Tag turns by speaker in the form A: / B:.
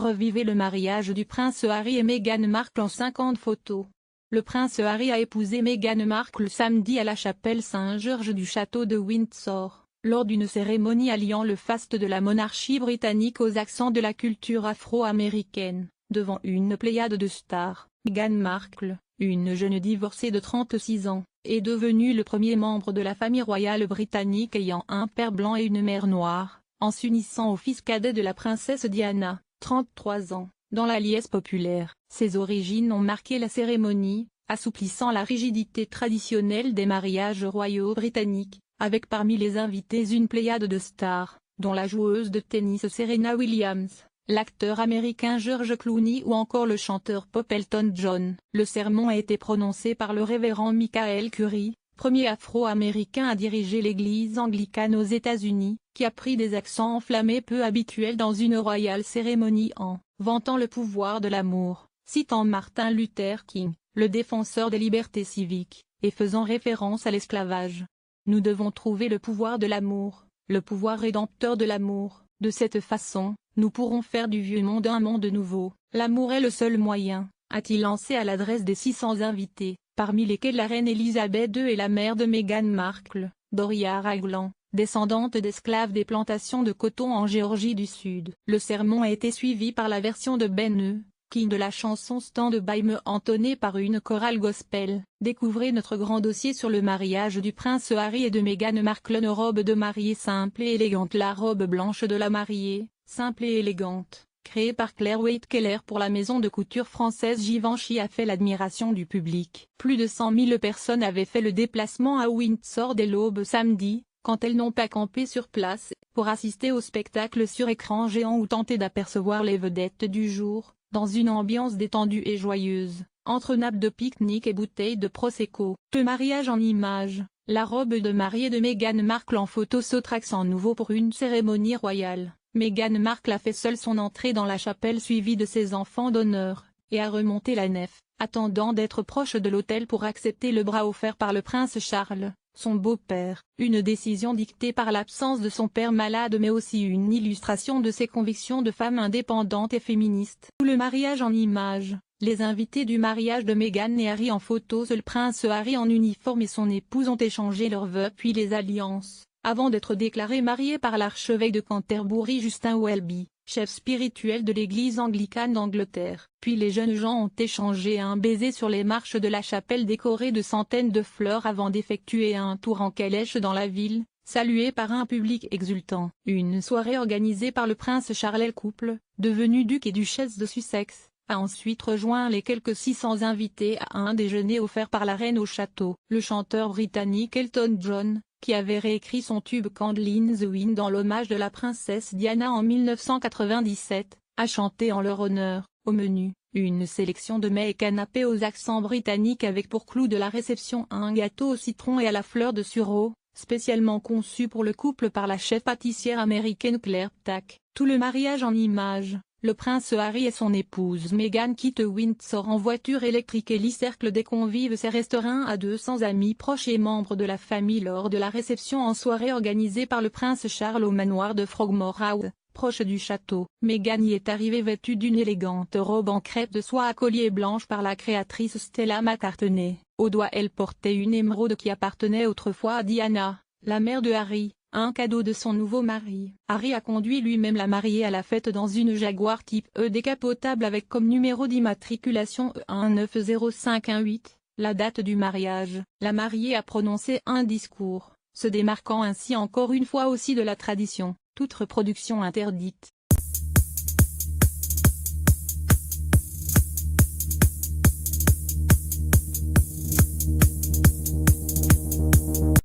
A: Revivez le mariage du prince Harry et Meghan Markle en 50 photos. Le prince Harry a épousé Meghan Markle samedi à la chapelle Saint-Georges du château de Windsor, lors d'une cérémonie alliant le faste de la monarchie britannique aux accents de la culture afro-américaine, devant une pléiade de stars. Meghan Markle, une jeune divorcée de 36 ans, est devenue le premier membre de la famille royale britannique ayant un père blanc et une mère noire, en s'unissant au fils cadet de la princesse Diana, 33 ans. Dans la liesse populaire, ses origines ont marqué la cérémonie, assouplissant la rigidité traditionnelle des mariages royaux britanniques, avec parmi les invités une pléiade de stars, dont la joueuse de tennis Serena Williams, l'acteur américain George Clooney ou encore le chanteur pop Elton John. Le sermon a été prononcé par le révérend Michael Curry, premier afro-américain à diriger l'église anglicane aux États-Unis, qui a pris des accents enflammés peu habituels dans une royale cérémonie en vantant le pouvoir de l'amour, citant Martin Luther King, le défenseur des libertés civiques, et faisant référence à l'esclavage. Nous devons trouver le pouvoir de l'amour, le pouvoir rédempteur de l'amour. De cette façon, nous pourrons faire du vieux monde un monde nouveau. L'amour est le seul moyen, a-t-il lancé à l'adresse des 600 invités, parmi lesquels la reine Elisabeth II et la mère de Meghan Markle, Doria Ragland, descendante d'esclaves des plantations de coton en Géorgie du Sud. Le sermon a été suivi par la version de Ben E. King de la chanson Stand By Me entonnée par une chorale gospel. Découvrez notre grand dossier sur le mariage du prince Harry et de Meghan Markle. Une robe de mariée simple et élégante. La robe blanche de la mariée, simple et élégante, créée par Claire Waight Keller pour la maison de couture française Givenchy, a fait l'admiration du public. Plus de 100 000 personnes avaient fait le déplacement à Windsor dès l'aube samedi, quand elles n'ont pas campé sur place, pour assister au spectacle sur écran géant ou tenter d'apercevoir les vedettes du jour, dans une ambiance détendue et joyeuse, entre nappes de pique-nique et bouteilles de Prosecco. Le mariage en images. La robe de mariée de Meghan Markle en photo sautre accent nouveau pour une cérémonie royale. Meghan Markle a fait seule son entrée dans la chapelle suivie de ses enfants d'honneur, et a remonté la nef, attendant d'être proche de l'autel pour accepter le bras offert par le prince Charles, son beau-père. Une décision dictée par l'absence de son père malade mais aussi une illustration de ses convictions de femme indépendante et féministe. Le mariage en images. Les invités du mariage de Meghan et Harry en photo. Le prince Harry en uniforme et son épouse ont échangé leurs vœux puis les alliances, avant d'être déclarés mariés par l'archevêque de Canterbury Justin Welby, chef spirituel de l'église anglicane d'Angleterre. Puis les jeunes gens ont échangé un baiser sur les marches de la chapelle décorée de centaines de fleurs avant d'effectuer un tour en calèche dans la ville, salué par un public exultant. Une soirée organisée par le prince Charles et le couple, devenu duc et duchesse de Sussex, a ensuite rejoint les quelques 600 invités à un déjeuner offert par la reine au château. Le chanteur britannique Elton John, qui avait réécrit son tube Candle in the Wind dans l'hommage de la princesse Diana en 1997, a chanté en leur honneur. Au menu, une sélection de mets et canapés aux accents britanniques avec pour clou de la réception un gâteau au citron et à la fleur de sureau, spécialement conçu pour le couple par la chef pâtissière américaine Claire Tack. Tout le mariage en images. Le prince Harry et son épouse Meghan quittent Windsor en voiture électrique et l'e-cercle des convives s'est restreint à 200 amis proches et membres de la famille lors de la réception en soirée organisée par le prince Charles au manoir de Frogmore House, proche du château. Meghan y est arrivée vêtue d'une élégante robe en crêpe de soie à collier blanche par la créatrice Stella McCartney. Au doigt elle portait une émeraude qui appartenait autrefois à Diana, la mère de Harry. Un cadeau de son nouveau mari. Harry a conduit lui-même la mariée à la fête dans une Jaguar type E décapotable avec comme numéro d'immatriculation E190518, la date du mariage. La mariée a prononcé un discours, se démarquant ainsi encore une fois aussi de la tradition, toute reproduction interdite.